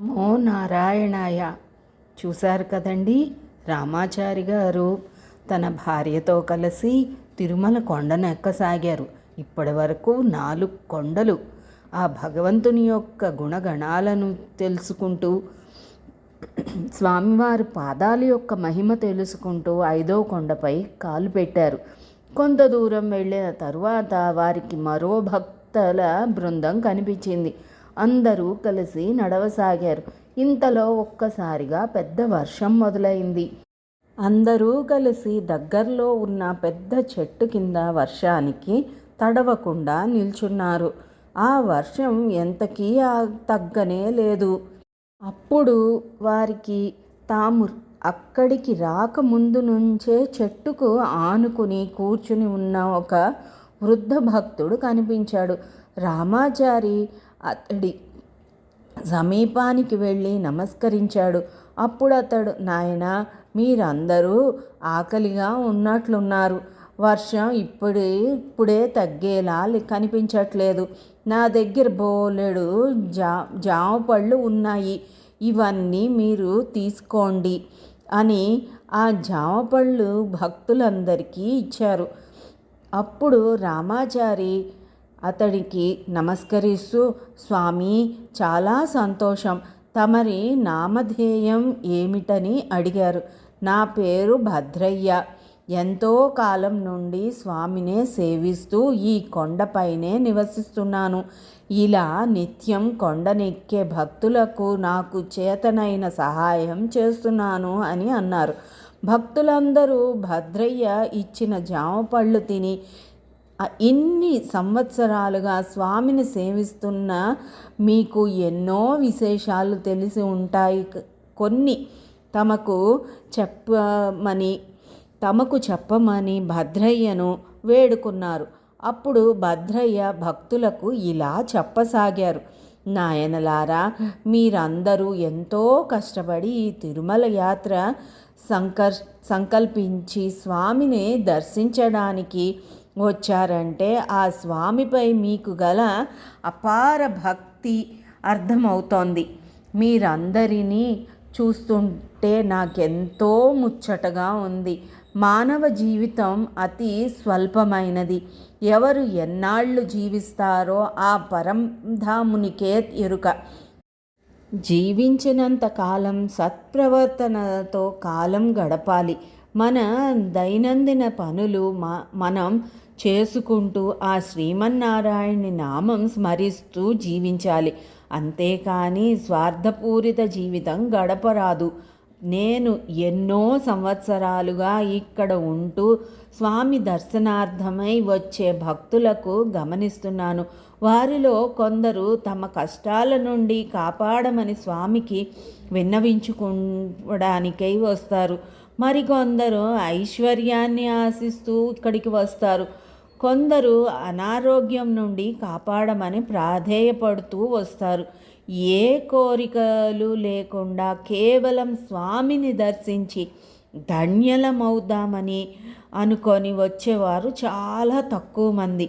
నమో నారాయణాయ. చూశారు కదండి, రామాచారి గారు తన భార్యతో కలిసి తిరుమల కొండను ఎక్కసాగారు. ఇప్పటి వరకు 4 కొండలు ఆ భగవంతుని యొక్క గుణగణాలను తెలుసుకుంటూ, స్వామివారి పాదాల యొక్క మహిమ తెలుసుకుంటూ 5వ కొండపై కాలు పెట్టారు. కొంత దూరం వెళ్ళిన తరువాత వారికి మరో భక్తుల బృందం కనిపించింది. అందరూ కలిసి నడవసాగారు. ఇంతలో ఒక్కసారిగా పెద్ద వర్షం మొదలైంది. అందరూ కలిసి దగ్గరలో ఉన్న పెద్ద చెట్టు కింద వర్షానికి తడవకుండా నిల్చున్నారు. ఆ వర్షం ఎంతకీ తగ్గనే లేదు. అప్పుడు వారికి తాము అక్కడికి రాకముందు నుంచే చెట్టుకు ఆనుకుని కూర్చుని ఉన్న ఒక వృద్ధ భక్తుడు కనిపించాడు. రామాచారి అతడి సమీపానికి వెళ్ళి నమస్కరించాడు. అప్పుడు అతడు, నాయనా, మీరందరూ ఆకలిగా ఉన్నట్లున్నారు. వర్షం ఇప్పుడే తగ్గేలా కనిపించట్లేదు. నా దగ్గర బోలెడు జామ పళ్ళు ఉన్నాయి, ఇవన్నీ మీరు తీసుకోండి అని ఆ జామ పళ్ళు భక్తులందరికీ ఇచ్చారు. అప్పుడు రామాచారి అతడికి నమస్కరిస్తూ, స్వామి, చాలా సంతోషం. తమరి నామధేయం ఏమిటని అడిగారు. నా పేరు భద్రయ్య. ఎంతో కాలం నుండి స్వామినే సేవిస్తూ ఈ కొండపైనే నివసిస్తున్నాను. ఇలా నిత్యం కొండనెక్కే భక్తులకు నాకు చేతనైన సహాయం చేస్తున్నాను అని అన్నారు. భక్తులందరూ భద్రయ్య ఇచ్చిన జామ పళ్ళు తిని, ఇన్ని సంవత్సరాలుగా స్వామిని సేవిస్తున్న మీకు ఎన్నో విశేషాలు తెలిసి ఉంటాయి, కొన్ని తమకు చెప్పమని భద్రయ్యను వేడుకున్నారు. అప్పుడు భద్రయ్య భక్తులకు ఇలా చెప్పసాగారు. నాయనలారా, మీరందరూ ఎంతో కష్టపడి ఈ తిరుమల యాత్ర సంకల్పించి స్వామిని దర్శించడానికి వచ్చారంటే ఆ స్వామిపై మీకు గల అపార భక్తి అర్థమవుతోంది. మీరందరినీ చూస్తుంటే నాకెంతో ముచ్చటగా ఉంది. మానవ జీవితం అతి స్వల్పమైనది. ఎవరు ఎన్నాళ్ళు జీవిస్తారో ఆ పరంధామునికే ఎరుక. జీవించినంత కాలం సత్ప్రవర్తనతో కాలం గడపాలి. మన దైనందిన పనులు మనం చేసుకుంటూ ఆ శ్రీమన్నారాయణుని నామం స్మరిస్తూ జీవించాలి. అంతేకాని స్వార్థపూరిత జీవితం గడపరాదు. నేను ఎన్నో సంవత్సరాలుగా ఇక్కడ ఉంటూ స్వామి దర్శనార్థమై వచ్చే భక్తులకు గమనిస్తున్నాను. వారిలో కొందరు తమ కష్టాల నుండి కాపాడమని స్వామికి విన్నవించుకోవడానికై వస్తారు. మరికొందరు ఐశ్వర్యాన్ని ఆశిస్తూ ఇక్కడికి వస్తారు. కొందరు అనారోగ్యం నుండి కాపాడమని ప్రాధేయపడుతూ వస్తారు. ఏ కోరికలు లేకుండా కేవలం స్వామిని దర్శించి ధన్యలమవుదామని అనుకొని వచ్చేవారు చాలా తక్కువ మంది.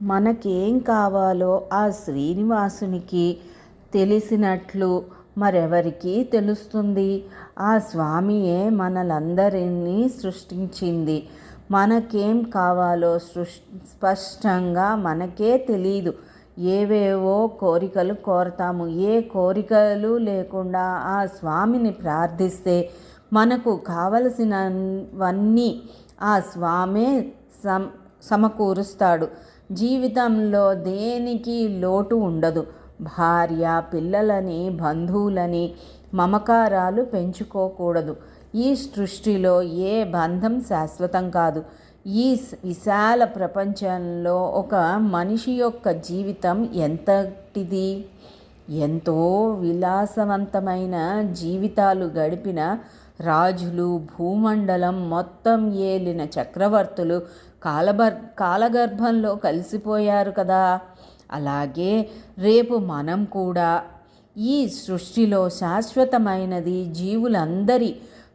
మనకేం కావాలో ఆ శ్రీనివాసునికి తెలిసినట్లు మరెవరికి తెలుస్తుంది? ఆ స్వామియే మనలందరినీ సృష్టించింది. మనకేం కావాలో స్పష్టంగా మనకే తెలీదు. ఏవేవో కోరికలు కోరతాము. ఏ కోరికలు లేకుండా ఆ స్వామిని ప్రార్థిస్తే మనకు కావలసినవన్నీ ఆ స్వామే సమకూరుస్తాడు. జీవితంలో దేనికి లోటు ఉండదు. భార్య, పిల్లలని, బంధువులని మమకారాలు పెంచుకోకూడదు. ఈ సృష్టిలో ఏ బంధం శాశ్వతం కాదు. ఈ విశాల ప్రపంచంలో ఒక మనిషి యొక్క జీవితం ఎంతటిది? ఎంతో విలాసవంతమైన జీవితాలు గడిపిన రాజులు, భూమండలం మొత్తం ఏలిన చక్రవర్తులు కాలగర్భంలో కలిసిపోయారు కదా. అలాగే రేపు మనం కూడా ఈ సృష్టిలో శాశ్వతమైనది జీవులందరి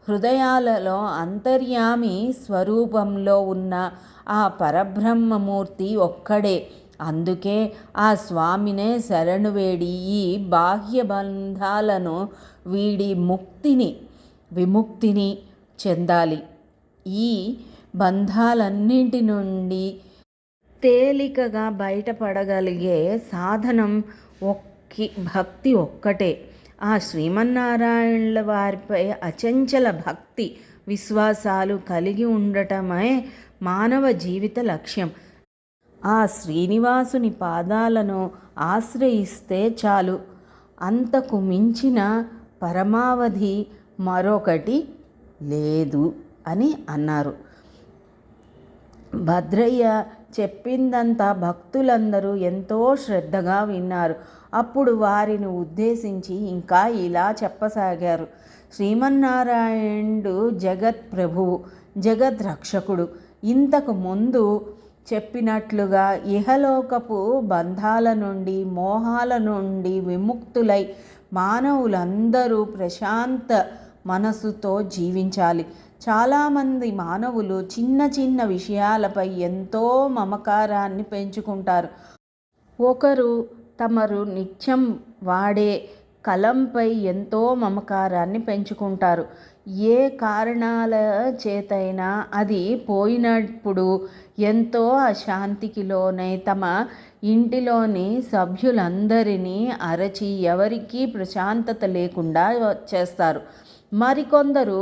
హృదయాలలో అంతర్యామి స్వరూపంలో ఉన్న ఆ పరబ్రహ్మమూర్తి ఒక్కడే. అందుకే ఆ స్వామినే శరణు వేడి ఈ బాహ్య బంధాలను వీడి విముక్తిని చెందాలి. ఈ బంధాలన్నింటి నుండి తేలికగా బయటపడగలిగే సాధనం భక్తి ఒక్కటే. ఆ శ్రీమన్నారాయణుల వారిపై అచంచల భక్తి విశ్వాసాలు కలిగి ఉండటమే మానవ జీవిత లక్ష్యం. ఆ శ్రీనివాసుని పాదాలను ఆశ్రయిస్తే చాలు. అంతకు మించిన పరమావధి మరొకటి లేదు అని అన్నారు. భద్రయ్య చెప్పిందంతా భక్తులందరూ ఎంతో శ్రద్ధగా విన్నారు. అప్పుడు వారిని ఉద్దేశించి ఇంకా ఇలా చెప్పసాగారు. శ్రీమన్నారాయణుడు జగత్ ప్రభువు, జగత్ రక్షకుడు. ఇంతకు ముందు చెప్పినట్లుగా ఇహలోకపు బంధాల నుండి మోహాల నుండి విముక్తులై మానవులందరూ ప్రశాంత మనసుతో జీవించాలి. చాలామంది మానవులు చిన్న చిన్న విషయాలపై ఎంతో మమకారాన్ని పెంచుకుంటారు. ఒకరు తమరు నిత్యం వాడే కలంపై ఎంతో మమకారాన్ని పెంచుకుంటారు. ఏ కారణాల చేతైనా అది పోయినప్పుడు ఎంతో అశాంతికి లోనై తమ ఇంటిలోని సభ్యులందరినీ అరచి ఎవరికీ ప్రశాంతత లేకుండా చేస్తారు. మరికొందరు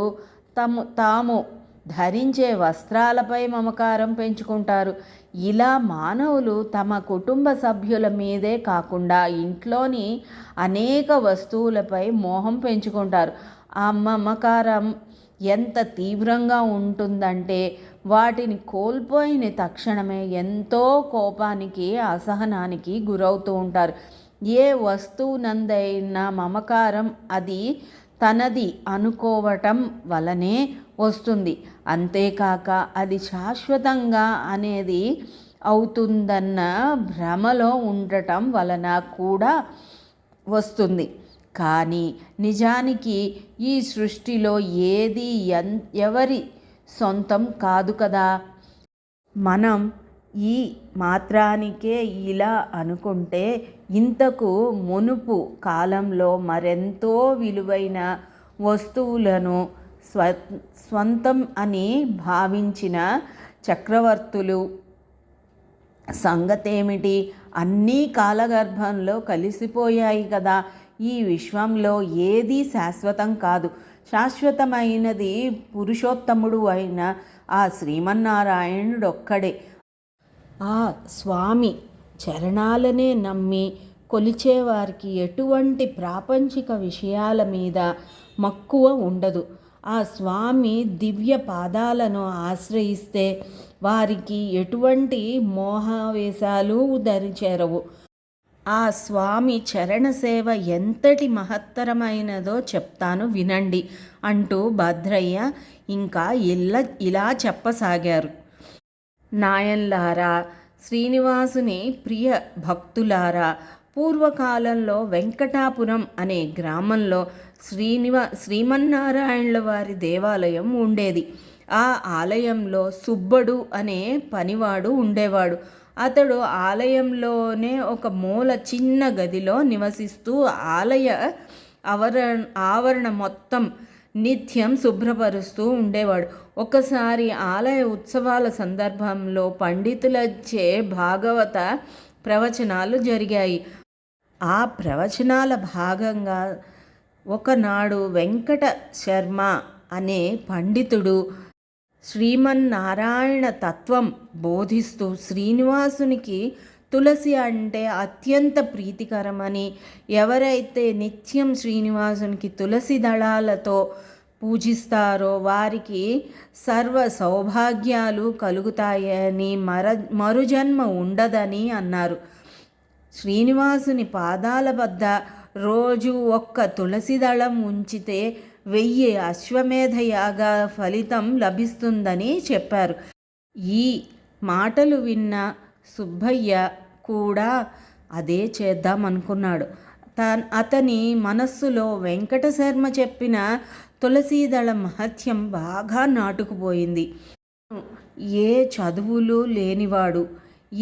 తాము ధరించే వస్త్రాలపై మమకారం పెంచుకుంటారు. ఇలా మానవులు తమ కుటుంబ సభ్యుల మీదే కాకుండా ఇంట్లోని అనేక వస్తువులపై మోహం పెంచుకుంటారు. ఆ మమకారం ఎంత తీవ్రంగా ఉంటుందంటే వాటిని కోల్పోయిన తక్షణమే ఎంతో కోపానికి అసహనానికి గురవుతూ ఉంటారు. ఏ వస్తువునందైనా మమకారం అది తనది అనుకోవటం వలనే వస్తుంది. అంతేకాక అది శాశ్వతంగా అనేది అవుతుందన్న భ్రమలో ఉండటం వలన కూడా వస్తుంది. కానీ నిజానికి ఈ సృష్టిలో ఏది ఎవరి సొంతం కాదు కదా. మనం ఈ మాత్రానికే ఇలా అనుకుంటే ఇంతకు మునుపు కాలంలో మరెంతో విలువైన వస్తువులను స్వంతం అని భావించిన చక్రవర్తులు సంగతేమిటి? అన్నీ కాలగర్భంలో కలిసిపోయాయి కదా. ఈ విశ్వంలో ఏదీ శాశ్వతం కాదు. శాశ్వతమైనది పురుషోత్తముడు అయిన ఆ శ్రీమన్నారాయణుడొక్కడే. ఆ స్వామి చరణాలనే నమ్మి కొలిచేవారికి ఎటువంటి ప్రాపంచిక విషయాల మీద మక్కువ ఉండదు. ఆ స్వామి దివ్య పాదాలను ఆశ్రయిస్తే వారికి ఎటువంటి మోహావేశాలు దరిచేరవు. ఆ స్వామి చరణ సేవ ఎంతటి మహత్తరమైనదో చెప్తాను వినండి అంటూ భద్రయ్య ఇంకా ఇలా చెప్పసాగారు. నాయన్లారా, శ్రీనివాసుని ప్రియ భక్తులారా, పూర్వకాలంలో వెంకటాపురం అనే గ్రామంలో శ్రీమన్నారాయణుల వారి దేవాలయం ఉండేది. ఆ ఆలయంలో సుబ్బడు అనే పనివాడు ఉండేవాడు. అతడు ఆలయంలోనే ఒక మూల చిన్న గదిలో నివసిస్తూ ఆలయ ఆవరణ మొత్తం నిత్యం శుభ్రపరుస్తూ ఉండేవాడు. ఒకసారి ఆలయ ఉత్సవాల సందర్భంలో పండితులచే భాగవత ప్రవచనాలు జరిగాయి. ఆ ప్రవచనాల భాగంగా ఒకనాడు వెంకట శర్మ అనే పండితుడు శ్రీమన్నారాయణ తత్వం బోధిస్తూ శ్రీనివాసునికి తులసి అంటే అత్యంత ప్రీతికరమని, ఎవరైతే నిత్యం శ్రీనివాసునికి తులసి దళాలతో పూజిస్తారో వారికి సర్వ సౌభాగ్యాలు కలుగుతాయని, మరుజన్మ ఉండదని అన్నారు. శ్రీనివాసుని పాదాల వద్ద రోజు ఒక్క తులసి దళం ఉంచితే 1000 అశ్వమేధ యాగ ఫలితం లభిస్తుందని చెప్పారు. ఈ మాటలు విన్న సుబ్బయ్య కూడా అదే చేద్దామనుకున్నాడు. అతని మనస్సులో వెంకటశర్మ చెప్పిన తులసీదళ మహత్యం బాగా నాటుకుపోయింది. ఏ చదువులు లేనివాడు,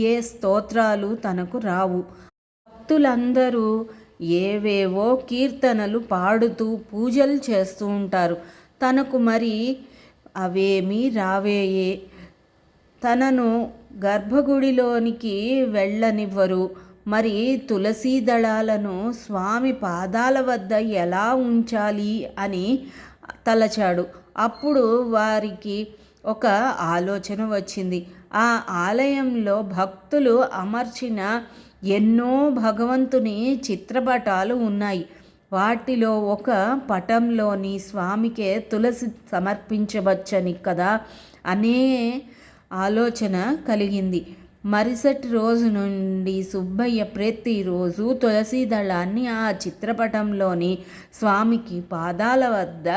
ఏ స్తోత్రాలు తనకు రావు. భక్తులందరూ ఏవేవో కీర్తనలు పాడుతూ పూజలు చేస్తూ ఉంటారు. తనకు మరి అవేమీ రావేయే. తనను గర్భగుడిలోనికి వెళ్ళనివ్వరు. మరి తులసీ దళాలను స్వామి పాదాల వద్ద ఎలా ఉంచాలి అని తలచాడు. అప్పుడు వారికి ఒక ఆలోచన వచ్చింది. ఆ ఆలయంలో భక్తులు అమర్చిన ఎన్నో భగవంతుని చిత్రపటాలు ఉన్నాయి. వాటిలో ఒక పటంలోని స్వామికే తులసి సమర్పించవచ్చని కదా అనే ఆలోచన కలిగింది. మరుసటి రోజు నుండి సుబ్బయ్య ప్రతిరోజు తులసీ దళాన్ని ఆ చిత్రపటంలోని స్వామికి పాదాల వద్ద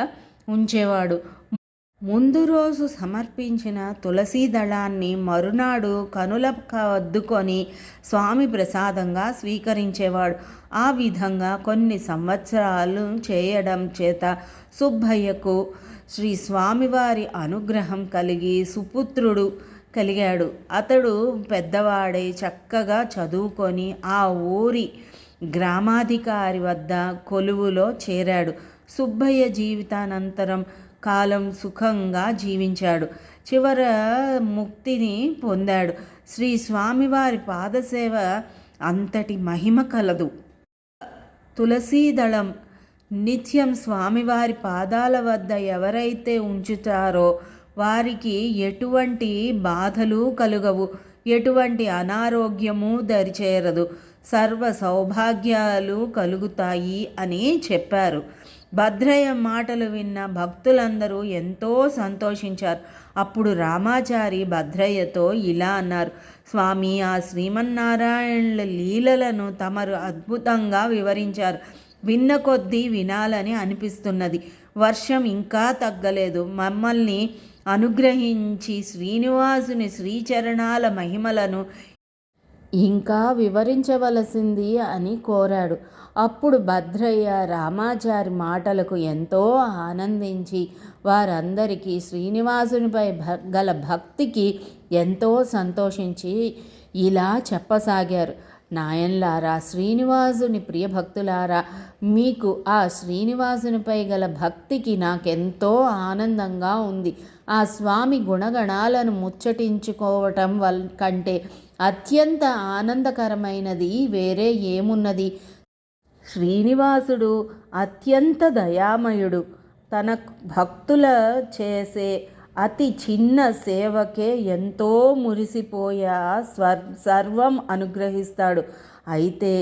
ఉంచేవాడు. ముందు రోజు సమర్పించిన తులసీ దళాన్ని మరునాడు కనులకద్దుకొని స్వామి ప్రసాదంగా స్వీకరించేవాడు. ఆ విధంగా కొన్ని సంవత్సరాలు చేయడం చేత సుబ్బయ్యకు శ్రీ స్వామివారి అనుగ్రహం కలిగి సుపుత్రుడు కలిగాడు. అతడు పెద్దవాడై చక్కగా చదువుకొని ఆ ఊరి గ్రామాధికారి వద్ద కొలువులో చేరాడు. సుబ్బయ్య జీవితానంతరం కాలం సుఖంగా జీవించాడు. చివర ముక్తిని పొందాడు. శ్రీ స్వామివారి పాదసేవ అంతటి మహిమ కలదు. తులసీదళం నిత్యం స్వామివారి పాదాల వద్ద ఎవరైతే ఉంచుతారో వారికి ఎటువంటి బాధలు కలుగవు, ఎటువంటి అనారోగ్యము దరిచేరదు, సర్వ సౌభాగ్యాలు కలుగుతాయి అని చెప్పారు. భద్రయ్య మాటలు విన్న భక్తులందరూ ఎంతో సంతోషించారు. అప్పుడు రామాచారి భద్రయ్యతో ఇలా అన్నారు: స్వామి, ఆ శ్రీమన్నారాయణుల లీలలను తమరు అద్భుతంగా వివరించారు. విన్న కొద్దీ వినాలని అనిపిస్తున్నది. వర్షం ఇంకా తగ్గలేదు. మమ్మల్ని అనుగ్రహించి శ్రీనివాసుని శ్రీచరణాల మహిమలను ఇంకా వివరించవలసింది అని కోరాడు. అప్పుడు భద్రయ్య రామాచారి మాటలకు ఎంతో ఆనందించి వారందరికీ శ్రీనివాసునిపై గల భక్తికి ఎంతో సంతోషించి ఇలా చెప్పసాగారు: నాయన్లారా, శ్రీనివాసుని ప్రియభక్తులారా, మీకు ఆ శ్రీనివాసునిపై గల భక్తికి నాకెంతో ఆనందంగా ఉంది. ఆ స్వామి గుణగణాలను ముచ్చటించుకోవటం కంటే అత్యంత ఆనందకరమైనది వేరే ఏమున్నది? శ్రీనివాసుడు అత్యంత దయామయుడు. తన భక్తుల చేసే అతి చిన్న సేవకే ఎంతో మురిసిపోయా సర్వం అనుగ్రహిస్తాడు. అయితే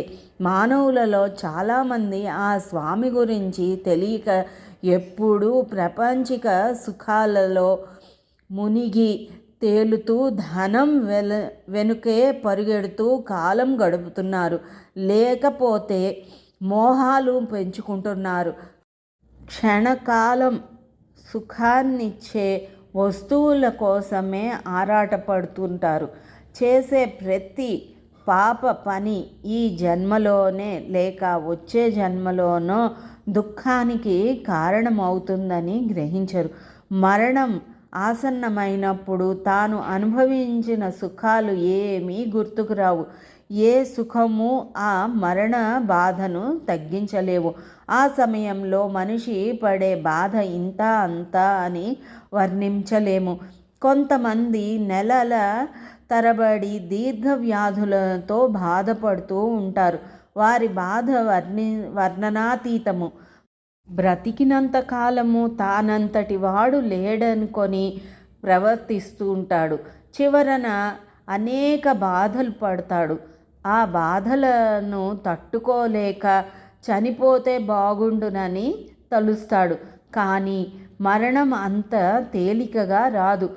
మానవులలో చాలామంది ఆ స్వామి గురించి తెలియక ఎప్పుడూ ప్రపంచిక సుఖాలలో మునిగి తేలుతూ ధనం వెనుకే పరుగెడుతూ కాలం గడుపుతున్నారు. లేకపోతే మోహాలు పెంచుకుంటున్నారు. క్షణకాలం సుఖాన్నిచ్చే వస్తువుల కోసమే ఆరాటపడుతుంటారు. చేసే ప్రతి పాప పని ఈ జన్మలోనే లేక వచ్చే జన్మలోనో దుఃఖానికి కారణమవుతుందని గ్రహించరు. మరణం ఆసన్నమైనప్పుడు తాను అనుభవించిన సుఖాలు ఏమీ గుర్తుకు రావు. ఏ సుఖము ఆ మరణ బాధను తగ్గించలేవు. ఆ సమయంలో మనిషి పడే బాధ ఇంత అంత అని వర్ణించలేము. కొంతమంది నెలల తరబడి దీర్ఘ వ్యాధులతో బాధపడుతూ ఉంటారు. వారి బాధ వర్ణనాతీతము. బ్రతికినంత కాలము తానంతటి వాడు లేడనుకొని ప్రవర్తిస్తూ ఉంటాడు. చివరన అనేక బాధలు పడతాడు. ఆ బాధలను తట్టుకోలేక చనిపోతే బాగుండునని తలుస్తాడు. కానీ మరణం అంత తేలికగా రాదు.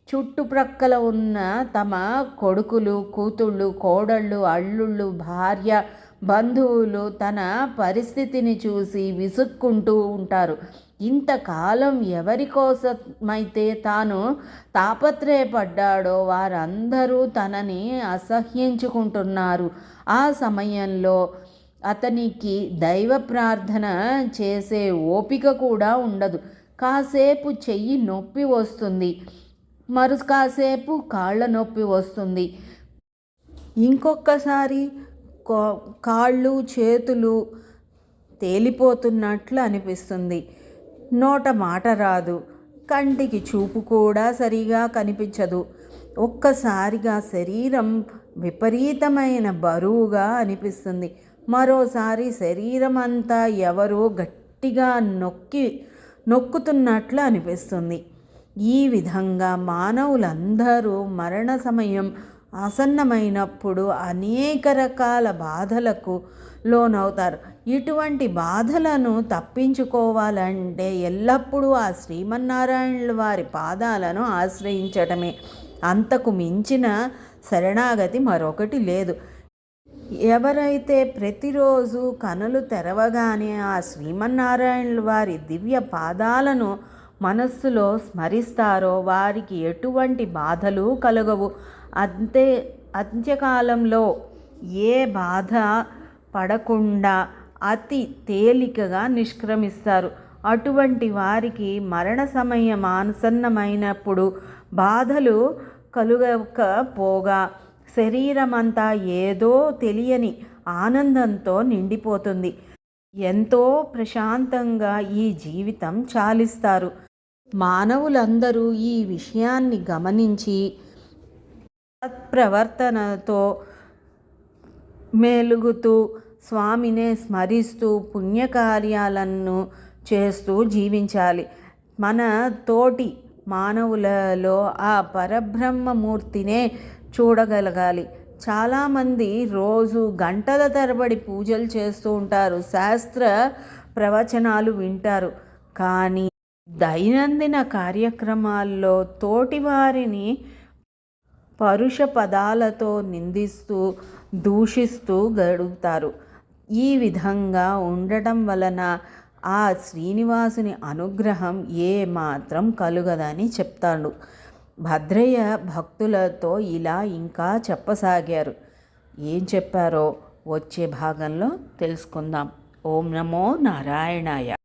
చుట్టుప్రక్కల ఉన్న తమ కొడుకులు, కూతుళ్ళు, కోడళ్ళు, అల్లుళ్ళు, భార్య, బంధువులు తన పరిస్థితిని చూసి విసుక్కుంటూ ఉంటారు. ఇంతకాలం ఎవరి కోసమైతే తాను తాపత్రయపడ్డాడో వారందరూ తనని అసహ్యించుకుంటున్నారు. ఆ సమయంలో అతనికి దైవ ప్రార్థన చేసే ఓపిక కూడా ఉండదు. కాసేపు చెయ్యి నొప్పి వస్తుంది, కాసేపు కాళ్ళ నొప్పి వస్తుంది. ఇంకొకసారి కాళ్ళు చేతులు తేలిపోతున్నట్లు అనిపిస్తుంది. నోట మాట రాదు. కంటికి చూపు కూడా సరిగా కనిపించదు. ఒక్కసారిగా శరీరం విపరీతమైన బరువుగా అనిపిస్తుంది. మరోసారి శరీరం అంతా ఎవరో గట్టిగా నొక్కుతున్నట్లు అనిపిస్తుంది. ఈ విధంగా మానవులందరూ మరణ సమయం ఆసన్నమైనప్పుడు అనేక రకాల బాధలకు లోనవుతారు. ఇటువంటి బాధలను తప్పించుకోవాలంటే ఎల్లప్పుడూ ఆ శ్రీమన్నారాయణుల వారి పాదాలను ఆశ్రయించటమే. అంతకు మించిన శరణాగతి మరొకటి లేదు. ఎవరైతే ప్రతిరోజు కనులు తెరవగానే ఆ శ్రీమన్నారాయణుల వారి దివ్య పాదాలను మనస్సులో స్మరిస్తారో వారికి ఎటువంటి బాధలు కలగవు. అంత్యకాలంలో ఏ బాధ పడకుండా అతి తేలికగా నిష్క్రమిస్తారు. అటువంటి వారికి మరణ సమయం ఆసన్నమైనప్పుడు బాధలు కలుగకపోగా శరీరమంతా ఏదో తెలియని ఆనందంతో నిండిపోతుంది. ఎంతో ప్రశాంతంగా ఈ జీవితం చాలిస్తారు. మానవులందరూ ఈ విషయాన్ని గమనించి సత్ప్రవర్తనతో మెలుగుతూ స్వామినే స్మరిస్తూ పుణ్యకార్యాలను చేస్తూ జీవించాలి. మన తోటి మానవులలో ఆ పరబ్రహ్మమూర్తినే చూడగలగాలి. చాలామంది రోజు గంటల తరబడి పూజలు చేస్తూ ఉంటారు, శాస్త్ర ప్రవచనాలు వింటారు. కానీ దైనందిన కార్యక్రమాల్లో తోటివారిని పరుష పదాలతో నిందిస్తూ దూషిస్తూ గడుపుతారు. ఈ విధంగా ఉండటం వలన ఆ శ్రీనివాసుని అనుగ్రహం ఏమాత్రం కలుగదని చెప్తాడు. భద్రయ్య భక్తులతో ఇలా ఇంకా చెప్పసాగారు. ఏం చెప్పారో వచ్చే భాగంలో తెలుసుకుందాం. ఓం నమో నారాయణాయ.